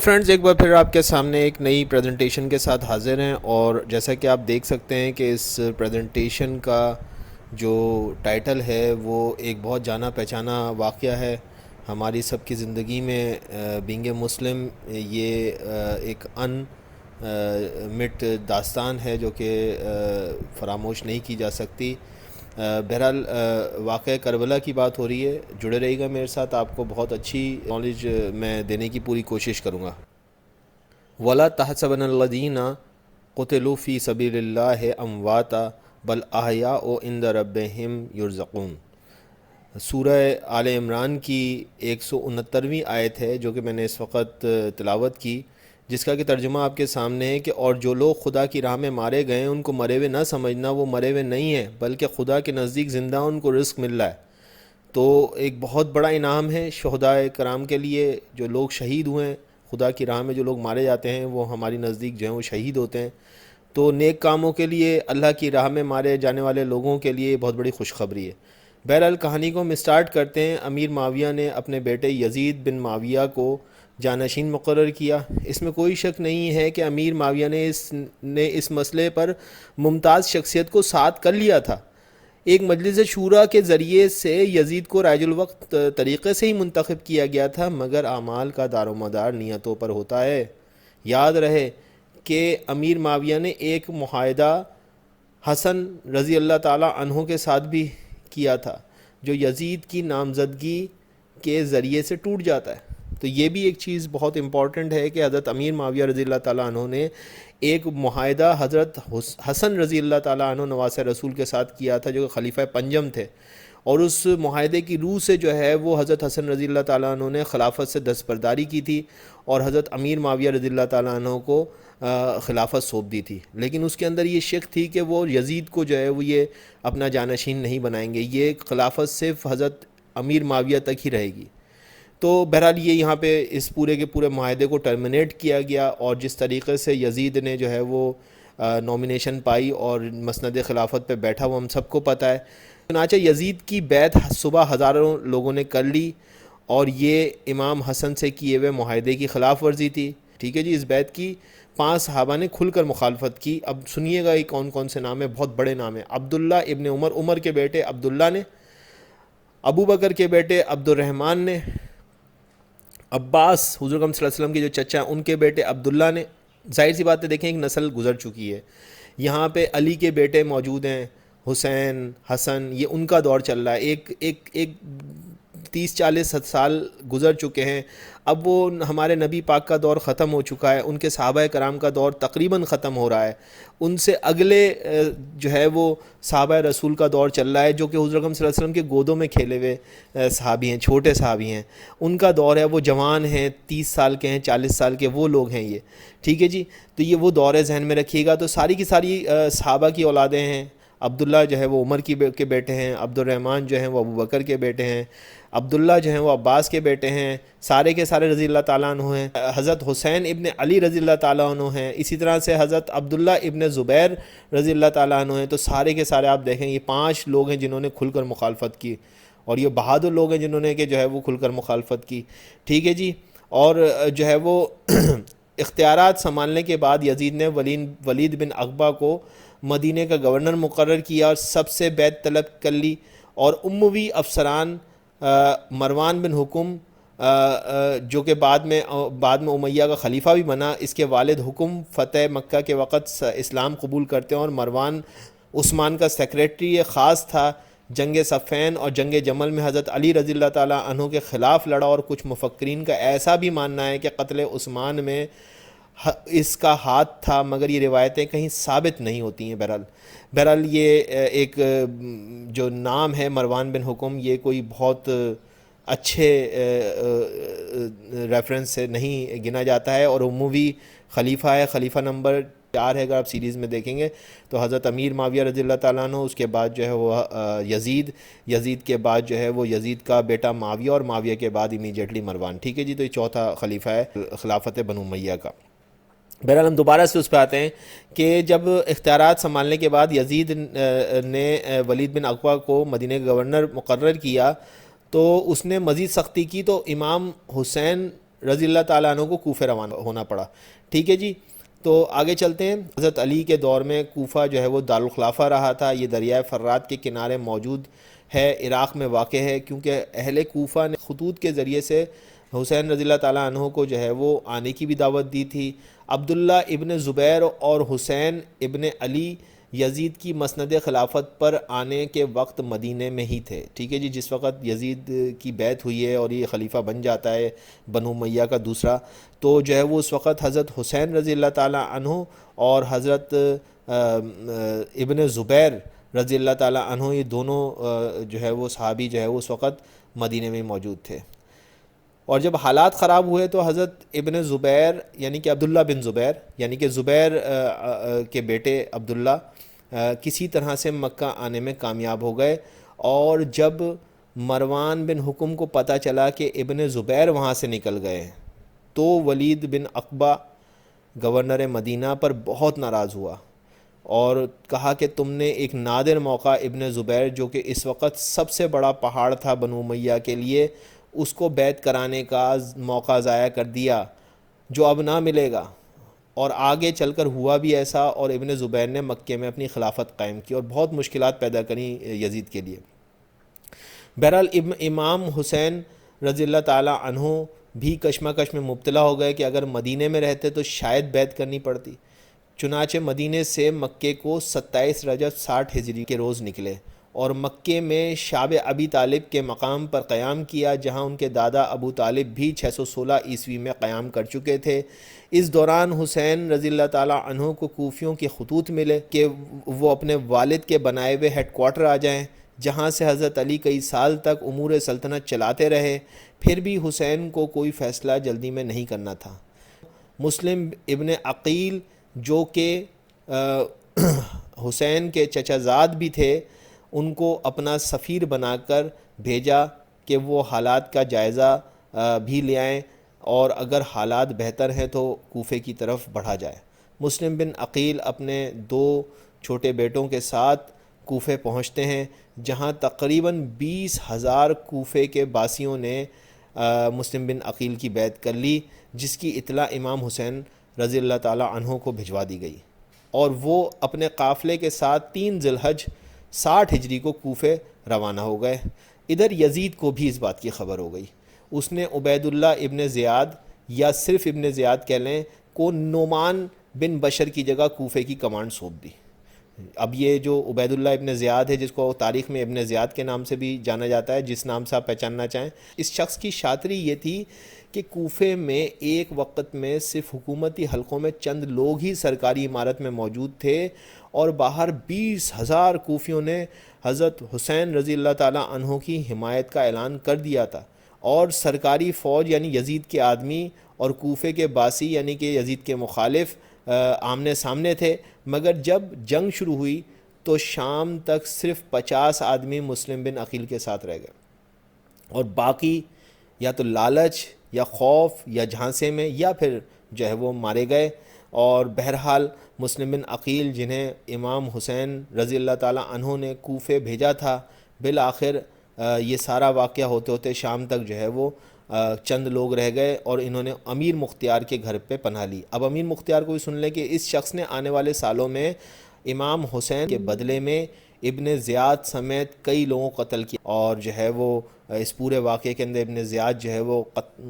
Friends, ایک بار پھر آپ کے سامنے ایک نئی پریزنٹیشن کے ساتھ حاضر ہیں، اور جیسا کہ آپ دیکھ سکتے ہیں کہ اس پریزنٹیشن کا جو ٹائٹل ہے وہ ایک بہت جانا پہچانا واقعہ ہے ہماری سب کی زندگی میں۔ بینگ اے مسلم یہ ایک مٹ داستان ہے جو کہ فراموش نہیں کی جا سکتی۔ بہرحال واقعہ کربلا کی بات ہو رہی ہے، جڑے رہیے گا میرے ساتھ، آپ کو بہت اچھی نالج میں دینے کی پوری کوشش کروں گا۔ وَلَا تَحْسَبَنَّ الَّذِينَ قُتِلُوا فِي سَبِيلِ اللَّهِ أَمْوَاتًا بَلْ أَحْيَاءٌ عِندَ رَبِّهِمْ يُرْزَقُونَ۔ سورہ آل عمران کی 169ویں آیت ہے جو کہ میں نے اس وقت تلاوت کی، جس کا کہ ترجمہ آپ کے سامنے ہے کہ اور جو لوگ خدا کی راہ میں مارے گئے ہیں ان کو مرے ہوئے نہ سمجھنا، وہ مرے ہوئے نہیں ہیں بلکہ خدا کے نزدیک زندہ ان کو رزق مل رہا ہے۔ تو ایک بہت بڑا انعام ہے شہدائے کرام کے لیے، جو لوگ شہید ہوئے ہیں خدا کی راہ میں، جو لوگ مارے جاتے ہیں وہ ہماری نزدیک جو ہیں وہ شہید ہوتے ہیں۔ تو نیک کاموں کے لیے، اللہ کی راہ میں مارے جانے والے لوگوں کے لیے بہت بڑی خوشخبری ہے۔ بہرحال کہانی کو ہم اسٹارٹ کرتے ہیں۔ امیر معاویہ نے اپنے بیٹے یزید بن معاویہ کو جانشین مقرر کیا۔ اس میں کوئی شک نہیں ہے کہ امیر معاویہ نے اس مسئلے پر ممتاز شخصیت کو ساتھ کر لیا تھا۔ ایک مجلس شورا کے ذریعے سے یزید کو رائج الوقت طریقے سے ہی منتخب کیا گیا تھا، مگر اعمال کا دار و مدار نیتوں پر ہوتا ہے۔ یاد رہے کہ امیر معاویہ نے ایک معاہدہ حسن رضی اللہ تعالیٰ عنہ کے ساتھ بھی کیا تھا جو یزید کی نامزدگی کے ذریعے سے ٹوٹ جاتا ہے۔ تو یہ بھی ایک چیز بہت امپورٹنٹ ہے کہ حضرت امیر معاویہ رضی اللہ تعالیٰ عنہ نے ایک معاہدہ حضرت حسن رضی اللہ تعالیٰ عنہ نواسہ رسول کے ساتھ کیا تھا جو کہ خلیفہ پنجم تھے، اور اس معاہدے کی روح سے جو ہے وہ حضرت حسن رضی اللہ تعالیٰ عنہ نے خلافت سے دستبرداری کی تھی اور حضرت امیر معاویہ رضی اللہ تعالیٰ عنہ کو خلافت سونپ دی تھی۔ لیکن اس کے اندر یہ شک تھی کہ وہ یزید کو جو ہے وہ یہ اپنا جانشین نہیں بنائیں گے، یہ خلافت صرف حضرت امیر معاویہ تک ہی رہے گی۔ تو بہرحال یہ یہاں پہ اس پورے کے پورے معاہدے کو ٹرمینیٹ کیا گیا، اور جس طریقے سے یزید نے جو ہے وہ نومینیشن پائی اور مسند خلافت پہ بیٹھا وہ ہم سب کو پتہ ہے۔ چنانچہ یزید کی بیعت صبح ہزاروں لوگوں نے کر لی، اور یہ امام حسن سے کیے ہوئے معاہدے کی خلاف ورزی تھی۔ ٹھیک ہے جی، اس بیعت کی 5 صحابہ نے کھل کر مخالفت کی۔ اب سنیے گا یہ کون کون سے نام ہیں، بہت بڑے نام ہیں۔ عبداللہ ابن عمر کے بیٹے عبداللہ نے، ابو بکر کے بیٹے عبد الرحمن نے، عباس حضور اکرم صلی اللہ علیہ وسلم کے جو چچا ان کے بیٹے عبداللہ نے۔ ظاہر سی بات ہے، دیکھیں ایک نسل گزر چکی ہے۔ یہاں پہ علی کے بیٹے موجود ہیں، حسین، حسن، یہ ان کا دور چل رہا ہے۔ ایک 30-40 سال گزر چکے ہیں۔ اب وہ ہمارے نبی پاک کا دور ختم ہو چکا ہے، ان کے صحابہ کرام کا دور تقریباً ختم ہو رہا ہے۔ ان سے اگلے جو ہے وہ صحابہ رسول کا دور چل رہا ہے، جو کہ حضور اکرم صلی اللہ علیہ وسلم کے گودوں میں کھیلے ہوئے صحابی ہیں، چھوٹے صحابی ہیں۔ ان کا دور ہے، وہ جوان ہیں، 30 سال کے ہیں، 40 سال کے وہ لوگ ہیں یہ۔ ٹھیک ہے جی، تو یہ وہ دور ہے، ذہن میں رکھیے گا۔ تو ساری کی ساری صحابہ کی اولادیں ہیں۔ عبداللہ جو ہے وہ عمر کے بیٹے ہیں، عبد الرحمن جو ہیں وہ ابو بکر کے بیٹے ہیں، عبداللہ جو ہیں وہ عباس کے بیٹے ہیں، سارے کے سارے رضی اللہ تعالیٰ عنہ ہیں۔ حضرت حسین ابن علی رضی اللہ تعالیٰ عنہ ہیں، اسی طرح سے حضرت عبداللہ ابن زبیر رضی اللہ تعالیٰ عنہ ہیں۔ تو سارے کے سارے آپ دیکھیں یہ 5 لوگ ہیں جنہوں نے کھل کر مخالفت کی، اور یہ بہادر لوگ ہیں جنہوں نے کہ جو ہے وہ کھل کر مخالفت کی۔ ٹھیک ہے جی، اور جو ہے وہ اختیارات سنبھالنے کے بعد یزید نے ولید بن عقبہ کو مدینہ کا گورنر مقرر کیا اور سب سے بیعت طلب کر لی، اور اموی افسران مروان بن حکم جو کہ بعد میں امیہ کا خلیفہ بھی بنا، اس کے والد حکم فتح مکہ کے وقت اسلام قبول کرتے ہیں، اور مروان عثمان کا سیکریٹری خاص تھا۔ جنگ صفین اور جنگ جمل میں حضرت علی رضی اللہ تعالیٰ عنہ کے خلاف لڑا، اور کچھ مفکرین کا ایسا بھی ماننا ہے کہ قتل عثمان میں اس کا ہاتھ تھا، مگر یہ روایتیں کہیں ثابت نہیں ہوتی ہیں۔ بہرحال یہ ایک جو نام ہے مروان بن حکم، یہ کوئی بہت اچھے ریفرنس سے نہیں گنا جاتا ہے، اور اموی خلیفہ ہے، خلیفہ نمبر 4 ہے۔ اگر آپ سیریز میں دیکھیں گے تو حضرت امیر معاویہ رضی اللہ تعالیٰ عنہ، اس کے بعد جو ہے وہ یزید کے بعد جو ہے وہ یزید کا بیٹا معاویہ، اور معاویہ کے بعد امیجیٹلی مروان۔ ٹھیک ہے جی، تو یہ چوتھا خلیفہ ہے خلافت بنو امیہ کا۔ بہرحال ہم دوبارہ سے اس پہ آتے ہیں کہ جب اختیارات سنبھالنے کے بعد یزید نے ولید بن عقبہ کو مدینہ کا گورنر مقرر کیا، تو اس نے مزید سختی کی، تو امام حسین رضی اللہ تعالیٰ عنہ کو کوفے روانہ ہونا پڑا. ٹھیک ہے جی. تو آگے چلتے ہیں. حضرت علی کے دور میں کوفہ جو ہے وہ دارالخلافہ رہا تھا. یہ دریائے فرات کے کنارے موجود ہے, عراق میں واقع ہے, کیونکہ اہل کوفہ نے خطوط کے ذریعے سے حسین رضی اللہ تعالیٰ عنہ کو جو ہے وہ آنے کی بھی دعوت دی تھی. عبداللہ ابن زبیر اور حسین ابن علی یزید کی مسند خلافت پر آنے کے وقت مدینے میں ہی تھے. ٹھیک ہے جی. جس وقت یزید کی بیعت ہوئی ہے اور یہ خلیفہ بن جاتا ہے بنو امیہ کا دوسرا, تو جو ہے وہ اس وقت حضرت حسین رضی اللہ تعالیٰ عنہ اور حضرت ابن زبیر رضی اللہ تعالیٰ عنہ, یہ دونوں جو ہے وہ صحابی جو ہے وہ اس وقت مدینے میں موجود تھے. اور جب حالات خراب ہوئے تو حضرت ابن زبیر یعنی کہ عبداللہ بن زبیر یعنی کہ زبیر کے بیٹے عبداللہ کسی طرح سے مکہ آنے میں کامیاب ہو گئے. اور جب مروان بن حکم کو پتہ چلا کہ ابن زبیر وہاں سے نکل گئے تو ولید بن عقبہ گورنر مدینہ پر بہت ناراض ہوا اور کہا کہ تم نے ایک نادر موقع ابن زبیر, جو کہ اس وقت سب سے بڑا پہاڑ تھا بنو امیہ کے لیے, اس کو بیعت کرانے کا موقع ضائع کر دیا جو اب نہ ملے گا. اور آگے چل کر ہوا بھی ایسا, اور ابن زبیر نے مکے میں اپنی خلافت قائم کی اور بہت مشکلات پیدا کریں یزید کے لیے. بہرحال امام حسین رضی اللہ تعالیٰ عنہ بھی کشمکش میں مبتلا ہو گئے کہ اگر مدینے میں رہتے تو شاید بیعت کرنی پڑتی. چنانچہ مدینے سے مکے کو 27 رجب 60 ہجری کے روز نکلے اور مکے میں شاب ابی طالب کے مقام پر قیام کیا, جہاں ان کے دادا ابو طالب بھی 616 عیسوی میں قیام کر چکے تھے. اس دوران حسین رضی اللہ تعالیٰ عنہ کو کوفیوں کے خطوط ملے کہ وہ اپنے والد کے بنائے ہوئے ہیڈ کوارٹر آ جائیں, جہاں سے حضرت علی کئی سال تک امور سلطنت چلاتے رہے. پھر بھی حسین کو کوئی فیصلہ جلدی میں نہیں کرنا تھا. مسلم ابن عقیل جو کہ حسین کے چچا زاد بھی تھے, ان کو اپنا سفیر بنا کر بھیجا کہ وہ حالات کا جائزہ بھی لے آئیں اور اگر حالات بہتر ہیں تو کوفے کی طرف بڑھا جائے. مسلم بن عقیل اپنے 2 چھوٹے بیٹوں کے ساتھ کوفے پہنچتے ہیں, جہاں تقریباً 20,000 کوفے کے باسیوں نے مسلم بن عقیل کی بیعت کر لی, جس کی اطلاع امام حسین رضی اللہ تعالیٰ عنہ کو بھجوا دی گئی. اور وہ اپنے قافلے کے ساتھ 3 ذی الحج 60 ہجری کو کوفے روانہ ہو گئے. ادھر یزید کو بھی اس بات کی خبر ہو گئی. اس نے عبید اللہ ابن زیاد یا صرف ابن زیاد کہہ لیں کو نعمان بن بشر کی جگہ کوفے کی کمانڈ سونپ دی. اب یہ جو عبید اللہ ابن زیاد ہے, جس کو تاریخ میں ابن زیاد کے نام سے بھی جانا جاتا ہے, جس نام سے آپ پہچاننا چاہیں, اس شخص کی شاطری یہ تھی کہ کوفے میں ایک وقت میں صرف حکومتی حلقوں میں چند لوگ ہی سرکاری عمارت میں موجود تھے اور باہر 20,000 کوفیوں نے حضرت حسین رضی اللہ تعالیٰ عنہ کی حمایت کا اعلان کر دیا تھا. اور سرکاری فوج یعنی یزید کے آدمی اور کوفے کے باسی یعنی کہ یزید کے مخالف آمنے سامنے تھے. مگر جب جنگ شروع ہوئی تو شام تک صرف 50 آدمی مسلم بن عقیل کے ساتھ رہ گئے اور باقی یا تو لالچ یا خوف یا جھانسے میں یا پھر جو ہے وہ مارے گئے. اور بہرحال مسلم بن عقیل جنہیں امام حسین رضی اللہ تعالیٰ عنہ نے کوفے بھیجا تھا, بالآخر یہ سارا واقعہ ہوتے ہوتے شام تک جو ہے وہ چند لوگ رہ گئے اور انہوں نے امیر مختار کے گھر پہ پناہ لی. اب امیر مختار کو بھی سن لیں کہ اس شخص نے آنے والے سالوں میں امام حسین کے بدلے میں ابن زیاد سمیت کئی لوگوں کو قتل کیا, اور جو ہے وہ اس پورے واقعے کے اندر ابن زیاد جو ہے وہ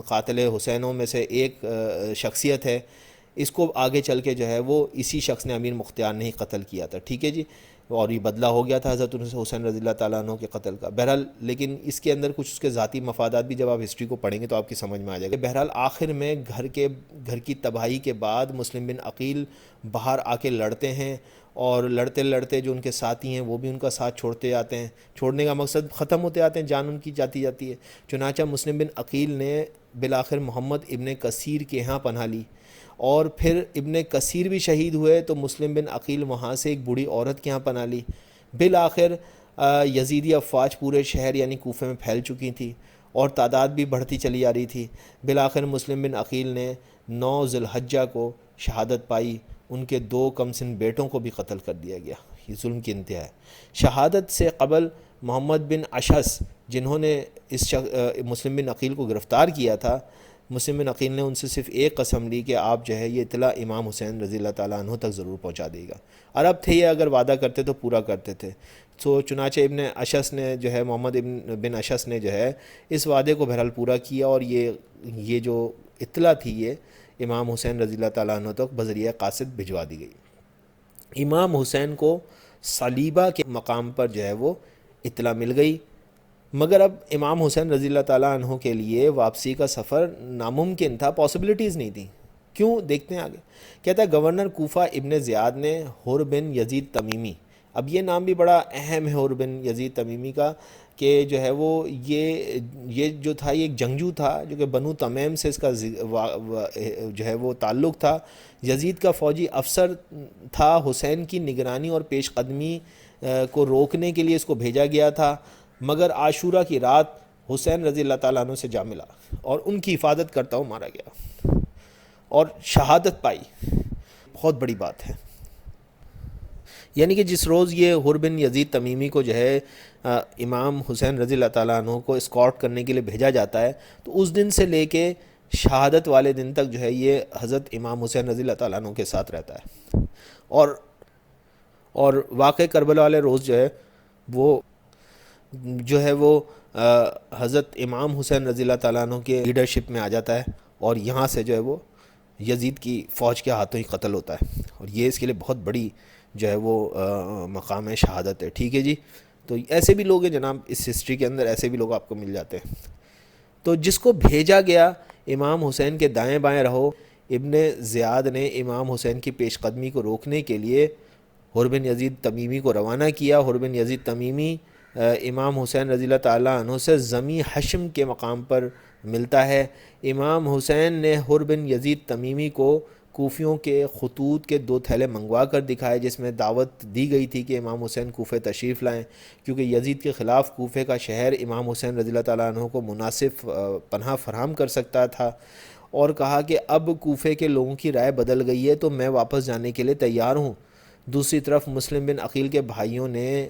قاتل حسینوں میں سے ایک شخصیت ہے. اس کو آگے چل کے جو ہے وہ اسی شخص نے امیر مختار نے ہی قتل کیا تھا. ٹھیک ہے جی. اور یہ بدلہ ہو گیا تھا حضرت حسین رضی اللہ تعالیٰ عنہ کے قتل کا. بہرحال لیکن اس کے اندر کچھ اس کے ذاتی مفادات بھی جب آپ ہسٹری کو پڑھیں گے تو آپ کی سمجھ میں آ جائے گا. بہرحال آخر میں گھر کی تباہی کے بعد مسلم بن عقیل باہر آ کے لڑتے ہیں اور لڑتے لڑتے جو ان کے ساتھی ہیں وہ بھی ان کا ساتھ چھوڑتے جاتے ہیں. چھوڑنے کا مقصد ختم ہوتے آتے ہیں, جان ان کی جاتی ہے. چنانچہ مسلم بن عقیل نے بالآخر محمد ابن کثیر کے ہاں پناہ لی اور پھر ابن کثیر بھی شہید ہوئے تو مسلم بن عقیل وہاں سے ایک بوڑھی عورت کے ہاں پناہ لی. بالآخر یزیدی افواج پورے شہر یعنی کوفے میں پھیل چکی تھی اور تعداد بھی بڑھتی چلی آ رہی تھی. بالآخر مسلم بن عقیل نے 9 ذی الحجہ کو شہادت پائی. ان کے 2 کم سن بیٹوں کو بھی قتل کر دیا گیا. یہ ظلم کی انتہا ہے. شہادت سے قبل محمد بن اشعث جنہوں نے مسلم بن عقیل کو گرفتار کیا تھا مسلم بن عقیل نے ان سے صرف ایک قسم لی کہ آپ جو ہے یہ اطلاع امام حسین رضی اللہ تعالیٰ عنہ تک ضرور پہنچا دے گا. عرب تھے یہ، اگر وعدہ کرتے تو پورا کرتے تھے. چنانچہ ابن اشس نے جو ہے، محمد بن اشس نے جو ہے اس وعدے کو بہرحال پورا کیا، اور یہ جو اطلاع تھی یہ امام حسین رضی اللہ تعالیٰ عنہ تک بذریعہ قاصد بھجوا دی گئی. امام حسین کو صلیبہ کے مقام پر جو ہے وہ اطلاع مل گئی، مگر اب امام حسین رضی اللہ تعالیٰ عنہ کے لیے واپسی کا سفر ناممکن تھا، پاسبلٹیز نہیں تھیں. کیوں؟ دیکھتے ہیں آگے. کہتا ہے گورنر کوفہ ابن زیاد نے حر بن یزید تمیمی، اب یہ نام بھی بڑا اہم ہے حر بن یزید تمیمی کا، کہ جو ہے وہ یہ جو تھا یہ ایک جنگجو تھا جو کہ بنو تمیم سے اس کا جو ہے وہ تعلق تھا. یزید کا فوجی افسر تھا، حسین کی نگرانی اور پیش قدمی کو روکنے کے لیے اس کو بھیجا گیا تھا، مگر عاشورہ کی رات حسین رضی اللہ تعالیٰ عنہ سے جا ملا اور ان کی حفاظت کرتا ہوں مارا گیا اور شہادت پائی. بہت بڑی بات ہے. یعنی کہ جس روز یہ حر بن یزید تمیمی کو جو ہے امام حسین رضی اللہ تعالیٰ عنہ کو اسکارٹ کرنے کے لیے بھیجا جاتا ہے، تو اس دن سے لے کے شہادت والے دن تک جو ہے یہ حضرت امام حسین رضی اللہ تعالیٰ عنہ کے ساتھ رہتا ہے. اور واقع کربلا والے روز جو ہے وہ حضرت امام حسین رضی اللہ تعالیٰ عنہ کے لیڈرشپ میں آ جاتا ہے، اور یہاں سے جو ہے وہ یزید کی فوج کے ہاتھوں ہی قتل ہوتا ہے، اور یہ اس کے لیے بہت بڑی جو ہے وہ مقام شہادت ہے. ٹھیک ہے جی. تو ایسے بھی لوگ ہیں جناب، اس ہسٹری کے اندر ایسے بھی لوگ آپ کو مل جاتے ہیں. تو جس کو بھیجا گیا امام حسین کے دائیں بائیں رہو، ابن زیاد نے امام حسین کی پیش قدمی کو روکنے کے لیے حر بن یزید تمیمی کو روانہ کیا. حر بن یزید تمیمی امام حسین رضی اللہ تعالیٰ عنہ سے ضمی حشم کے مقام پر ملتا ہے. امام حسین نے حر بن یزید تمیمی کو کوفیوں کے خطوط کے 2 تھیلے منگوا کر دکھائے، جس میں دعوت دی گئی تھی کہ امام حسین کوفے تشریف لائیں، کیونکہ یزید کے خلاف کوفے کا شہر امام حسین رضی اللہ تعالیٰ عنہ کو مناسب پناہ فراہم کر سکتا تھا. اور کہا کہ اب کوفے کے لوگوں کی رائے بدل گئی ہے تو میں واپس جانے کے لیے تیار ہوں. دوسری طرف مسلم بن عقیل کے بھائیوں نے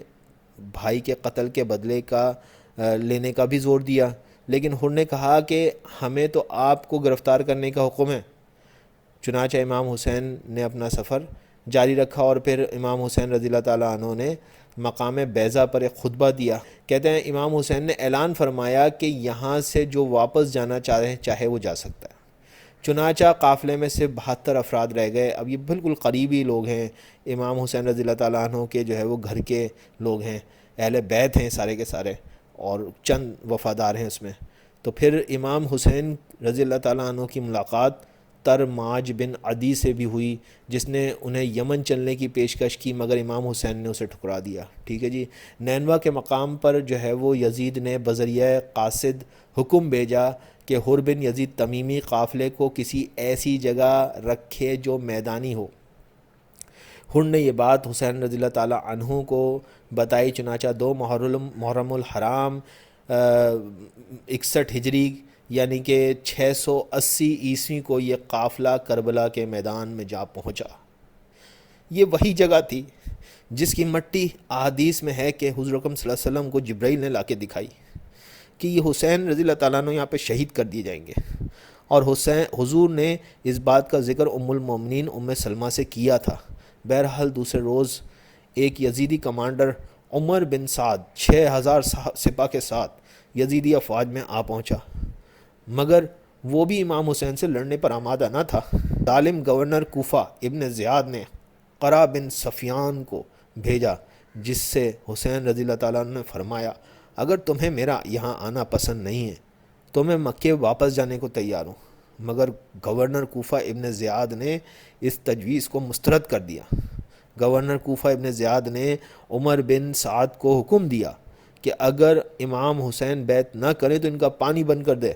بھائی کے قتل کے بدلے کا لینے کا بھی زور دیا، لیکن حر نے کہا کہ ہمیں تو آپ کو گرفتار کرنے کا حکم ہے. چنانچہ امام حسین نے اپنا سفر جاری رکھا، اور پھر امام حسین رضی اللہ تعالیٰ عنہ نے مقام بیضہ پر ایک خطبہ دیا. کہتے ہیں امام حسین نے اعلان فرمایا کہ یہاں سے جو واپس جانا چاہے وہ جا سکتا ہے. چنانچہ قافلے میں سے 72 افراد رہ گئے. اب یہ بالکل قریبی لوگ ہیں، امام حسین رضی اللہ تعالیٰ عنہ کے جو ہے وہ گھر کے لوگ ہیں، اہل بیت ہیں سارے کے سارے، اور چند وفادار ہیں اس میں. تو پھر امام حسین رضی اللہ تعالیٰ عنہ کی ملاقات ترماج بن عدی سے بھی ہوئی، جس نے انہیں یمن چلنے کی پیشکش کی، مگر امام حسین نے اسے ٹھکرا دیا. ٹھیک ہے جی. نینوا کے مقام پر جو ہے وہ یزید نے بذریعہ قاصد حکم بھیجا کہ حر بن یزید تمیمی قافلے کو کسی ایسی جگہ رکھے جو میدانی ہو. حر نے یہ بات حسین رضی اللہ تعالیٰ عنہ کو بتائی. چنانچہ 2 محرم الحرام 61 ہجری یعنی کہ 680 عیسوی کو یہ قافلہ کربلا کے میدان میں جا پہنچا. یہ وہی جگہ تھی جس کی مٹی احادیث میں ہے کہ حضور اکرم صلی اللہ علیہ وسلم کو جبرائیل نے لا کے دکھائی کہ یہ حسین رضی اللہ تعالیٰ عنہ یہاں پہ شہید کر دیے جائیں گے. اور حضور نے اس بات کا ذکر ام المومنین ام سلمہ سے کیا تھا. بہرحال دوسرے روز ایک یزیدی کمانڈر عمر بن سعد 6000 سپاہ کے ساتھ یزیدی افواج میں آ پہنچا، مگر وہ بھی امام حسین سے لڑنے پر آمادہ نہ تھا. ظالم گورنر کوفہ ابن زیاد نے قرہ بن سفیان کو بھیجا، جس سے حسین رضی اللہ تعالیٰ عنہ نے فرمایا اگر تمہیں میرا یہاں آنا پسند نہیں ہے تو میں مکے واپس جانے کو تیار ہوں. مگر گورنر کوفہ ابن زیاد نے اس تجویز کو مسترد کر دیا. گورنر کوفہ ابن زیاد نے عمر بن سعد کو حکم دیا کہ اگر امام حسین بیعت نہ کریں تو ان کا پانی بند کر دے.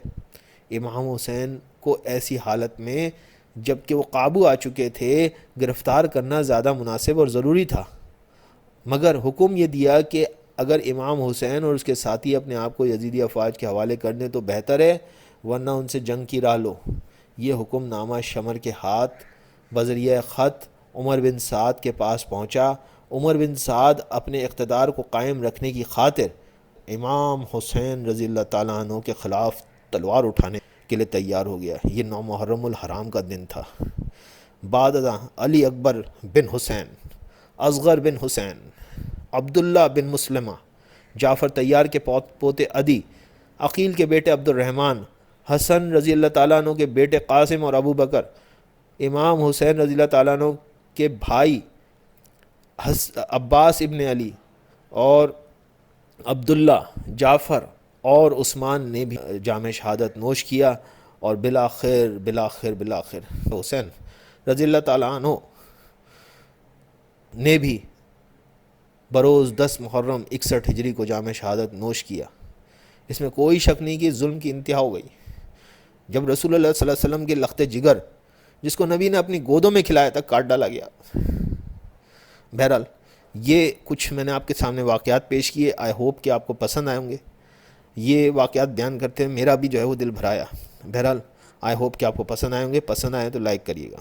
امام حسین کو ایسی حالت میں جب کہ وہ قابو آ چکے تھے گرفتار کرنا زیادہ مناسب اور ضروری تھا، مگر حکم یہ دیا کہ اگر امام حسین اور اس کے ساتھی اپنے آپ کو یزیدی افواج کے حوالے کر دیں تو بہتر ہے، ورنہ ان سے جنگ کی راہ لو. یہ حکم نامہ شمر کے ہاتھ بذریعہ خط عمر بن سعد کے پاس پہنچا. عمر بن سعد اپنے اقتدار کو قائم رکھنے کی خاطر امام حسین رضی اللہ تعالیٰ عنہ کے خلاف تلوار اٹھانے کے لیے تیار ہو گیا۔ یہ 9 محرم الحرام کا دن تھا۔ بعد ازاں علی اکبر بن حسین، اصغر بن حسین، عبداللہ بن مسلمہ، جعفر طیار کے پوتے عدی، عقیل کے بیٹے عبد الرحمن، حسن رضی اللہ تعالیٰ عنہ کے بیٹے قاسم اور ابو بکر، امام حسین رضی اللہ تعالیٰ عنہ کے بھائی عباس ابن علی اور عبداللہ، جعفر اور عثمان نے بھی جام شہادت نوش کیا، اور بالآخر حسین رضی اللہ تعالیٰ عنہ نے بھی بروز 10 محرم 61 ہجری کو جام شہادت نوش کیا۔ اس میں کوئی شک نہیں کہ ظلم کی انتہا ہو گئی جب رسول اللہ صلی اللہ علیہ وسلم کے لخت جگر، جس کو نبی نے اپنی گودوں میں کھلایا تھا، کاٹ ڈالا گیا۔ بہرحال یہ کچھ میں نے آپ کے سامنے واقعات پیش کیے، آئی ہوپ کہ آپ کو پسند آئے ہوں گے۔ یہ واقعات بیان کرتے ہیں میرا بھی جو ہے وہ دل بھرایا۔ بہرحال آئی ہوپ کہ آپ کو پسند آئے ہوں گے، پسند آئے تو لائک کریے گا۔